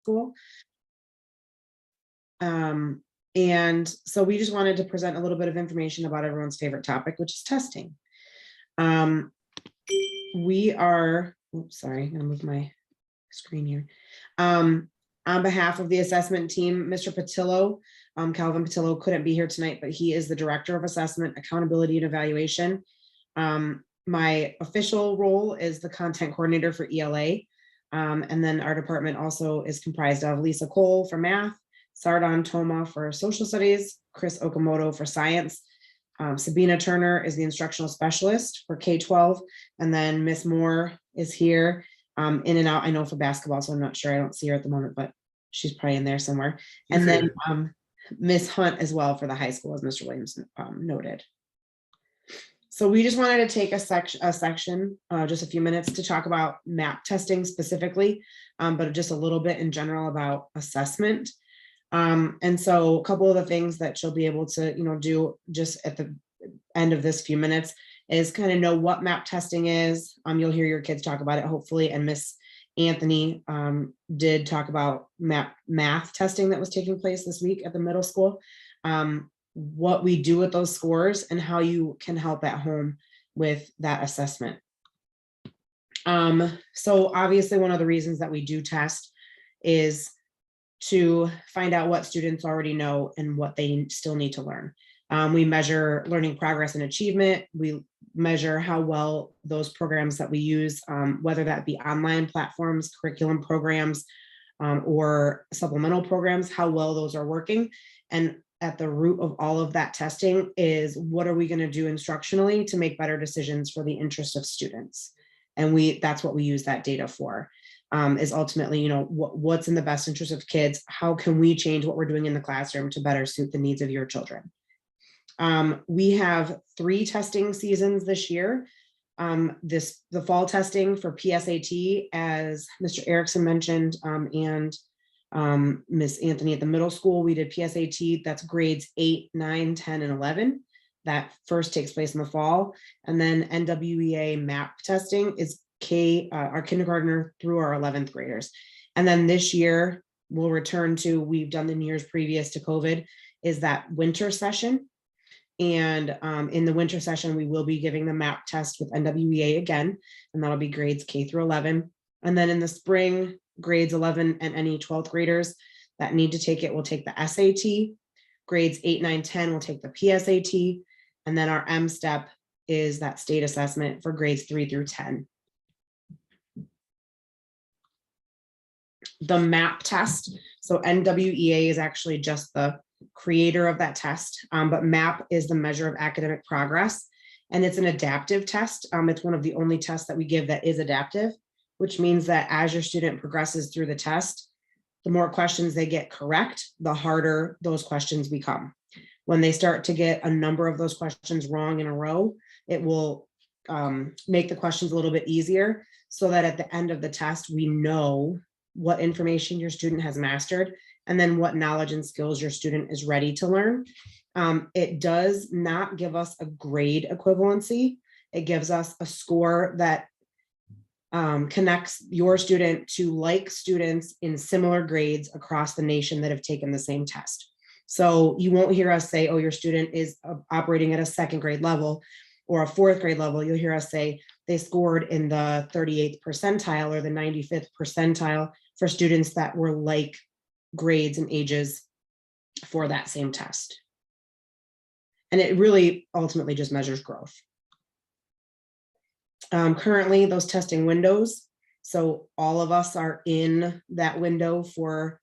school. And so we just wanted to present a little bit of information about everyone's favorite topic, which is testing. We are, oops, sorry, I'm gonna move my screen here. On behalf of the assessment team, Mr. Patillo, Calvin Patillo couldn't be here tonight, but he is the Director of Assessment, Accountability, and Evaluation. My official role is the Content Coordinator for ELA. And then our department also is comprised of Lisa Cole for math, Sardon Toma for social studies, Chris Okamoto for science. Sabina Turner is the instructional specialist for K-12. And then Miss Moore is here in and out, I know, for basketball, so I'm not sure, I don't see her at the moment, but she's probably in there somewhere. And then Miss Hunt as well for the high school, as Mr. Williams noted. So we just wanted to take a section, just a few minutes to talk about MAP testing specifically, but just a little bit in general about assessment. And so a couple of the things that she'll be able to, do just at the end of this few minutes is kind of know what MAP testing is. You'll hear your kids talk about it, hopefully. And Miss Anthony did talk about math testing that was taking place this week at the middle school. What we do with those scores and how you can help at home with that assessment. So obviously one of the reasons that we do test is to find out what students already know and what they still need to learn. We measure learning progress and achievement. We measure how well those programs that we use, whether that be online platforms, curriculum programs, or supplemental programs, how well those are working. And at the root of all of that testing is what are we going to do instructionally to make better decisions for the interest of students. And that's what we use that data for, is ultimately, what's in the best interest of kids? How can we change what we're doing in the classroom to better suit the needs of your children? We have 3 testing seasons this year. The fall testing for PSAT, as Mr. Erickson mentioned, and Miss Anthony at the middle school, we did PSAT, that's grades 8, 9, 10, and 11. That first takes place in the fall. And then NWEA MAP testing is our kindergartner through our 11th graders. And then this year we'll return to, we've done the years previous to COVID, is that winter session. And in the winter session, we will be giving the MAP test with NWEA again, and that'll be grades K through 11. And then in the spring, grades 11 and any 12th graders that need to take it will take the SAT. Grades 8, 9, 10 will take the PSAT. And then our M step is that state assessment for grades 3 through 10. The MAP test, so NWEA is actually just the creator of that test, but MAP is the measure of academic progress, and it's an adaptive test. It's one of the only tests that we give that is adaptive, which means that as your student progresses through the test, the more questions they get correct, the harder those questions become. When they start to get a number of those questions wrong in a row, it will make the questions a little bit easier, so that at the end of the test, we know what information your student has mastered, and then what knowledge and skills your student is ready to learn. It does not give us a grade equivalency. It gives us a score that connects your student to like students in similar grades across the nation that have taken the same test. So you won't hear us say, oh, your student is operating at a 2nd grade level or a 4th grade level. You'll hear us say they scored in the 38th percentile or the 95th percentile for students that were like grades and ages for that same test. And it really ultimately just measures growth. Currently, those testing windows, so all of us are in that window for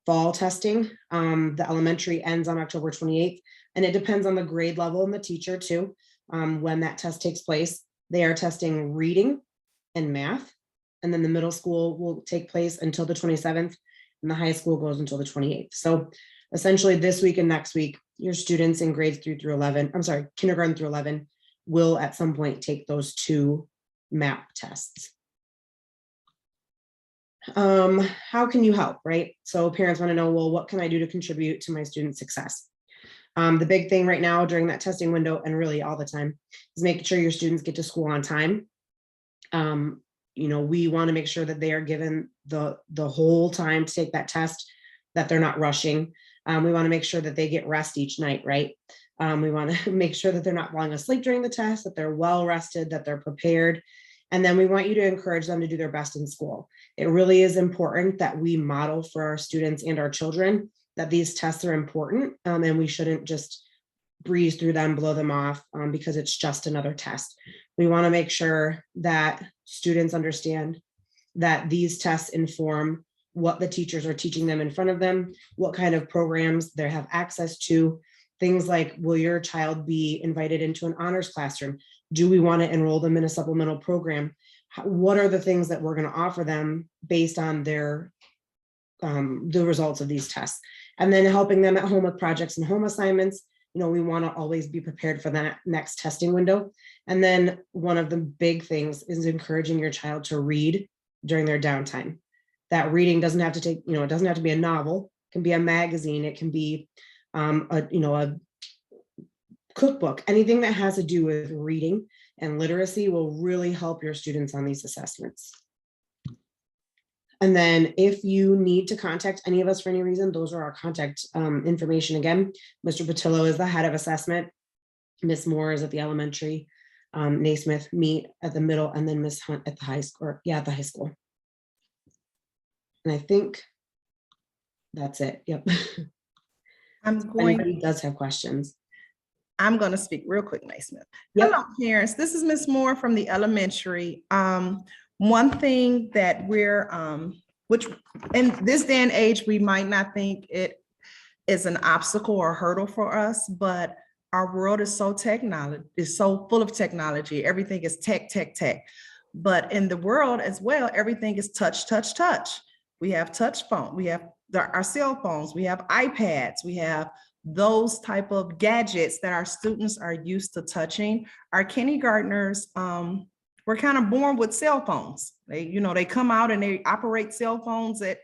fall testing. The elementary ends on October 28th, and it depends on the grade level and the teacher too, when that test takes place. They are testing reading and math, and then the middle school will take place until the 27th, and the high school goes until the 28th. So essentially this week and next week, your students in grades 3 through 11, kindergarten through 11, will at some point take those 2 MAP tests. How can you help, right? So parents want to know, well, what can I do to contribute to my student success? The big thing right now during that testing window, and really all the time, is making sure your students get to school on time. we want to make sure that they are given the whole time to take that test, that they're not rushing. We want to make sure that they get rest each night, right? We want to make sure that they're not falling asleep during the test, that they're well rested, that they're prepared. And then we want you to encourage them to do their best in school. It really is important that we model for our students and our children that these tests are important, and we shouldn't just breeze through them, blow them off, because it's just another test. We want to make sure that students understand that these tests inform what the teachers are teaching them in front of them, what kind of programs they have access to. Things like, will your child be invited into an honors classroom? Do we want to enroll them in a supplemental program? What are the things that we're going to offer them based on their the results of these tests? And then helping them at home with projects and home assignments. We want to always be prepared for that next testing window. And then one of the big things is encouraging your child to read during their downtime. That reading doesn't have to take, it doesn't have to be a novel. It can be a magazine. It can be a cookbook. Anything that has to do with reading and literacy will really help your students on these assessments. And then if you need to contact any of us for any reason, those are our contact information. Again, Mr. Patillo is the head of assessment. Miss Moore is at the elementary, Naismith, me at the middle, and then Miss Hunt at the high school. At the high school. And I think that's it. Yep. Anybody does have questions. I'm going to speak real quick, Naismith. Yep. Hello, parents. This is Miss Moore from the elementary. One thing that we're, which in this day and age, we might not think it is an obstacle or hurdle for us, but our world is so full of technology. Everything is tech. But in the world as well, everything is touch. We have touch phone, we have our cell phones, we have iPads, we have those type of gadgets that our students are used to touching. Our kindergartners, were kind of born with cell phones. They come out and they operate cell phones at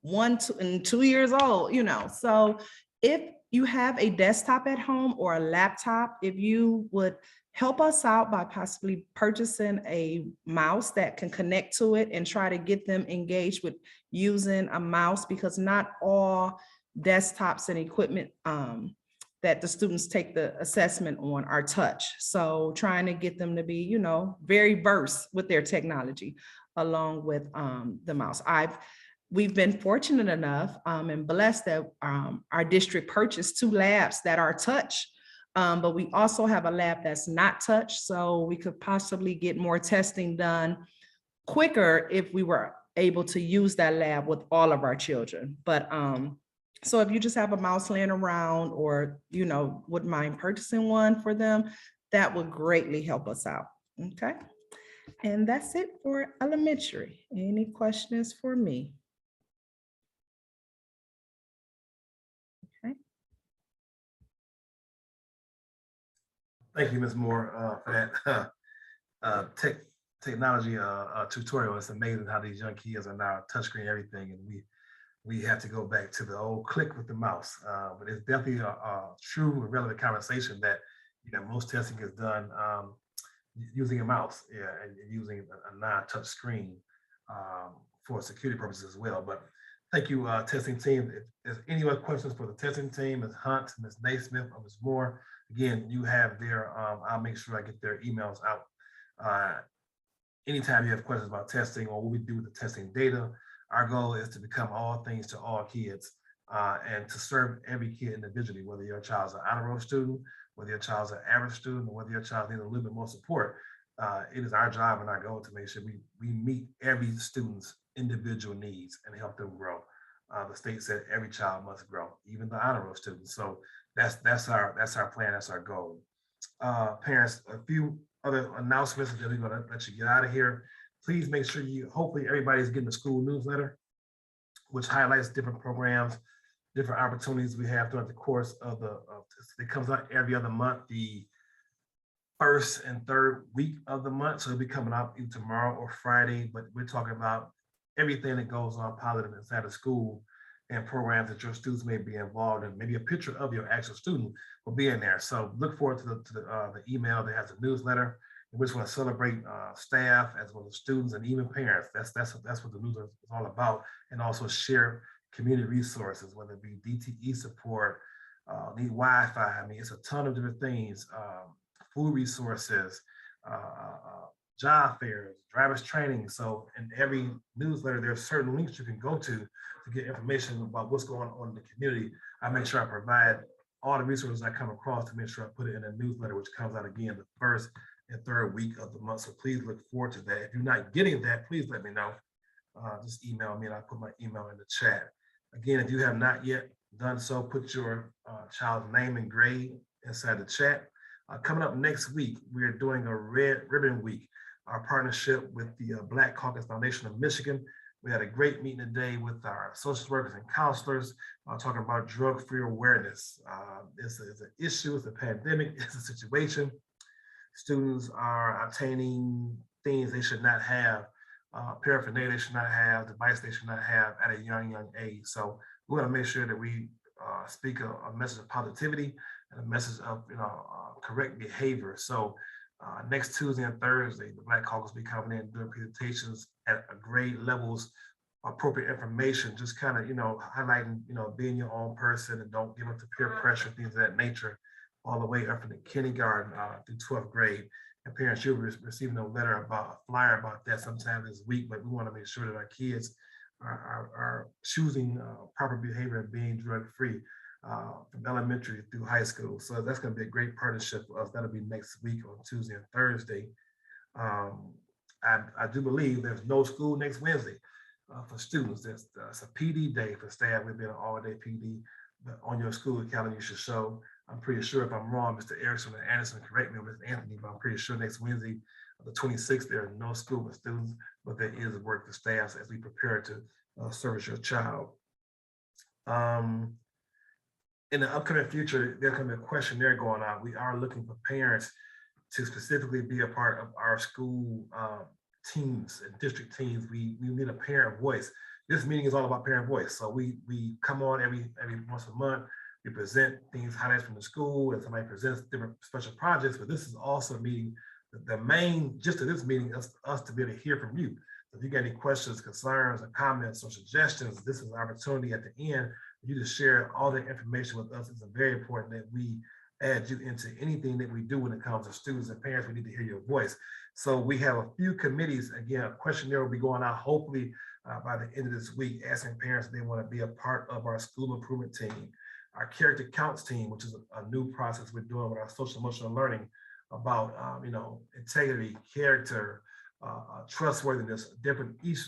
1 and 2 years old, So if you have a desktop at home or a laptop, if you would help us out by possibly purchasing a mouse that can connect to it and try to get them engaged with using a mouse, because not all desktops and equipment that the students take the assessment on are touch. So trying to get them to be, very versed with their technology along with the mouse. We've been fortunate enough and blessed that our district purchased 2 labs that are touch, but we also have a lab that's not touch. So we could possibly get more testing done quicker if we were able to use that lab with all of our children. But so if you just have a mouse laying around or, wouldn't mind purchasing one for them, that would greatly help us out. Okay. And that's it for elementary. Any questions for me? Okay. Thank you, Ms. Moore, for that technology tutorial. It's amazing how these young kids are now touchscreen everything, and we have to go back to the old click with the mouse. But it's definitely a true and relevant conversation that most testing is done using a mouse, and using a non-touch screen for security purposes as well. But thank you, testing team. If there's any other questions for the testing team, Ms. Hunt, Ms. Naismith, or Ms. Moore, again, you have their, I'll make sure I get their emails out. Anytime you have questions about testing or what we do with the testing data, our goal is to become all things to all kids and to serve every kid individually, whether your child's an honor roll student, whether your child's an average student, or whether your child needs a little bit more support. It is our job and our goal to make sure we meet every student's individual needs and help them grow. The state said every child must grow, even the honor roll students. So that's our plan, that's our goal. Parents, a few other announcements that we're gonna let you get out of here. Please make sure hopefully everybody's getting the school newsletter, which highlights different programs, different opportunities we have throughout the course of it comes out every other month, the first and third week of the month. So it'll be coming out either tomorrow or Friday, but we're talking about everything that goes on positive inside of school and programs that your students may be involved in. Maybe a picture of your actual student will be in there. So look forward to the email that has a newsletter. We just want to celebrate staff as well as students and even parents. That's what the newsletter is all about, and also share community resources, whether it be DTE support, need Wi-Fi. I mean, it's a ton of different things. Food resources, job fairs, driver's training. So in every newsletter, there's certain links you can go to get information about what's going on in the community. I make sure I provide all the resources I come across to make sure I put it in a newsletter, which comes out again the first and third week of the month. So please look forward to that. If you're not getting that, please let me know. Just email me and I'll put my email in the chat. Again, if you have not yet done so, put your child's name and grade inside the chat. Coming up next week, we are doing a Red Ribbon Week, our partnership with the Black Caucus Foundation of Michigan. We had a great meeting today with our social workers and counselors talking about drug-free awareness. It's an issue, it's a pandemic, it's a situation. Students are obtaining things they should not have, paraphernalia they should not have, device they should not have at a young age. So we want to make sure that we speak a message of positivity and a message of correct behavior. So next Tuesday and Thursday, the Black Caucus will be coming in doing presentations at grade levels, appropriate information, just kind of highlighting being your own person and don't give up to peer pressure, things of that nature, all the way up from the kindergarten through 12th grade. And parents, you'll be receiving a letter about a flyer about that sometime this week, but we want to make sure that our kids are choosing proper behavior and being drug-free from elementary through high school. So that's going to be a great partnership for us. That'll be next week on Tuesday and Thursday. I do believe there's no school next Wednesday for students. It's a PD day for staff. We've been an all-day PD, but on your school calendar you should show. I'm pretty sure, if I'm wrong, Mr. Erickson and Anderson, correct me, or Mr. Anthony, but I'm pretty sure next Wednesday, the 26th, there are no school with students, but there is work for staff as we prepare to service your child. In the upcoming future, there's going to be a questionnaire going on. We are looking for parents to specifically be a part of our school teams and district teams. We need a parent voice. This meeting is all about parent voice. So we come on every once a month. We present things, highlights from the school, and somebody presents different special projects. But this is also a meeting. The main gist of this meeting is us to be able to hear from you. So if you got any questions, concerns, or comments, or suggestions, this is an opportunity at the end for you to share all the information with us. It's very important that we add you into anything that we do when it comes to students and parents. We need to hear your voice. So we have a few committees. Again, a questionnaire will be going out hopefully by the end of this week, asking parents if they want to be a part of our school improvement team, our character counts team, which is a new process we're doing with our social emotional learning about integrity, character, trustworthiness. Different, each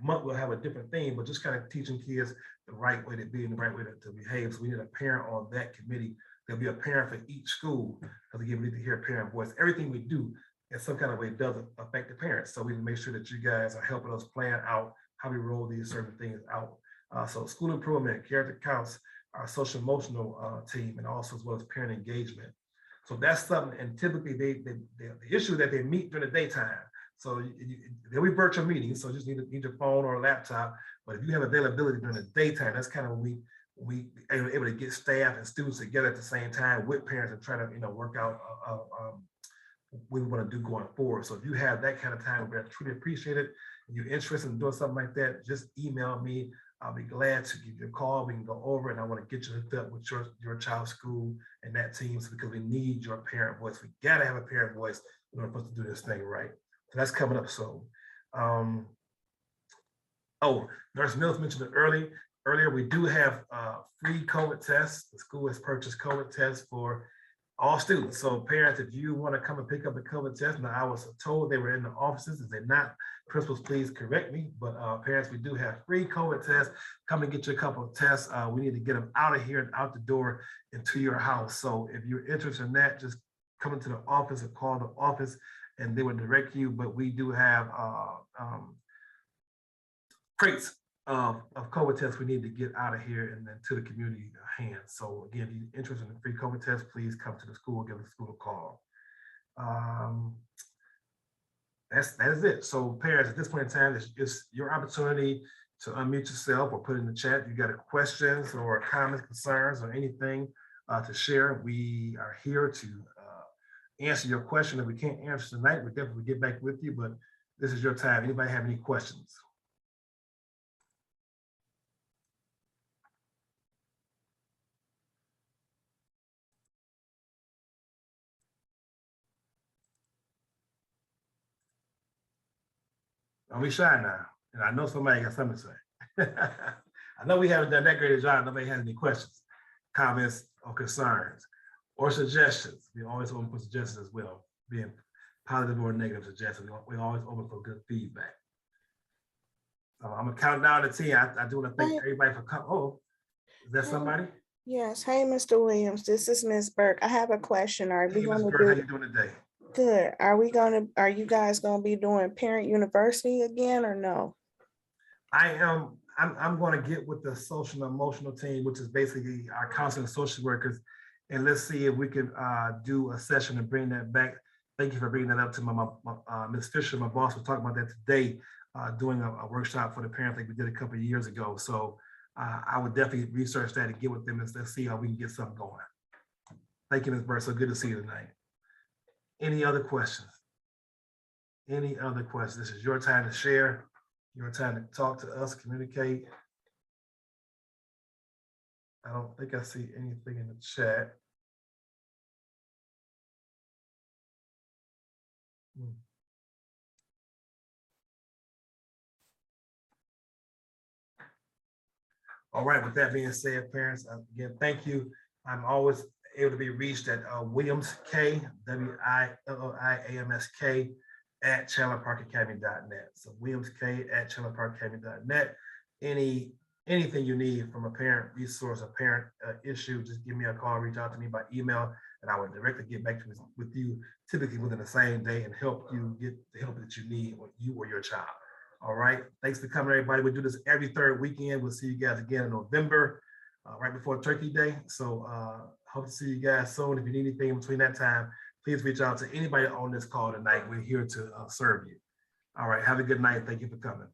month we'll have a different theme, but just kind of teaching kids the right way to be and the right way to behave. So we need a parent on that committee. There'll be a parent for each school, because again, we need to hear a parent voice. Everything we do in some kind of way does affect the parents. So we need to make sure that you guys are helping us plan out how we roll these certain things out. So school improvement, character counts, our social emotional team, and also as well as parent engagement. So that's something, and typically the issue that they meet during the daytime. So there'll be virtual meetings, so you just need your phone or a laptop. But if you have availability during the daytime, that's kind of when we are able to get staff and students together at the same time with parents and try to work out what we want to do going forward. So if you have that kind of time, we truly appreciate it. If you're interested in doing something like that, just email me. I'll be glad to give you a call. We can go over it, and I want to get you hooked up with your child's school and that team, because we need your parent voice. We got to have a parent voice in order for us to do this thing right. So that's coming up soon. Nurse Mills mentioned it earlier. We do have free COVID tests. The school has purchased COVID tests for all students. So parents, if you want to come and pick up a COVID test, now I was told they were in the offices. If they're not, principals, please correct me. But parents, we do have free COVID tests. Come and get you a couple of tests. We need to get them out of here and out the door into your house. So if you're interested in that, just come into the office or call the office and they will direct you. But we do have crates of COVID tests we need to get out of here and then to the community hands. So again, if you're interested in the free COVID test, please come to the school, give the school a call. That is it. So parents, at this point in time, it's your opportunity to unmute yourself or put in the chat. If you got questions or comments, concerns, or anything to share, we are here to answer your question. If we can't answer tonight, we'll definitely get back with you, but this is your time. Anybody have any questions? Don't be shy now. And I know somebody got something to say. I know we haven't done that great a job. Nobody has any questions, comments, or concerns, or suggestions. We always open for suggestions as well, being positive or negative suggestions. We always open for good feedback. So I'm gonna count down to 10. I do want to thank everybody for coming. Oh, is that somebody? Yes. Hey, Mr. Williams, this is Ms. Burke. I have a question. Are we Hey, Ms. going to Bird, how do you doing today? good? Are you guys going to be doing Parent University again or no? I'm going to get with the social and emotional team, which is basically our counseling and social workers, and let's see if we can do a session and bring that back. Thank you for bringing that up to my Ms. Fisher. My boss was talking about that today, doing a workshop for the parents like we did a couple of years ago. So I would definitely research that and get with them and let's see how we can get something going. Thank you, Ms. Burr. So good to see you tonight. Any other questions? Any other questions? This is your time to share, your time to talk to us, communicate. I don't think I see anything in the chat. All right, with that being said, parents, again, thank you. I'm always able to be reached at Williams K, WILLIAMSK at chandlerparkacademy.net. So Williams K at chandlerparkacademy.net. Anything you need from a parent resource, a parent issue, just give me a call, reach out to me by email, and I will directly get back with you, typically within the same day, and help you get the help that you need, or you or your child. All right. Thanks for coming, everybody. We do this every third weekend. We'll see you guys again in November, right before Turkey Day. So hope to see you guys soon. If you need anything between that time, please reach out to anybody on this call tonight. We're here to serve you. All right. Have a good night. Thank you for coming.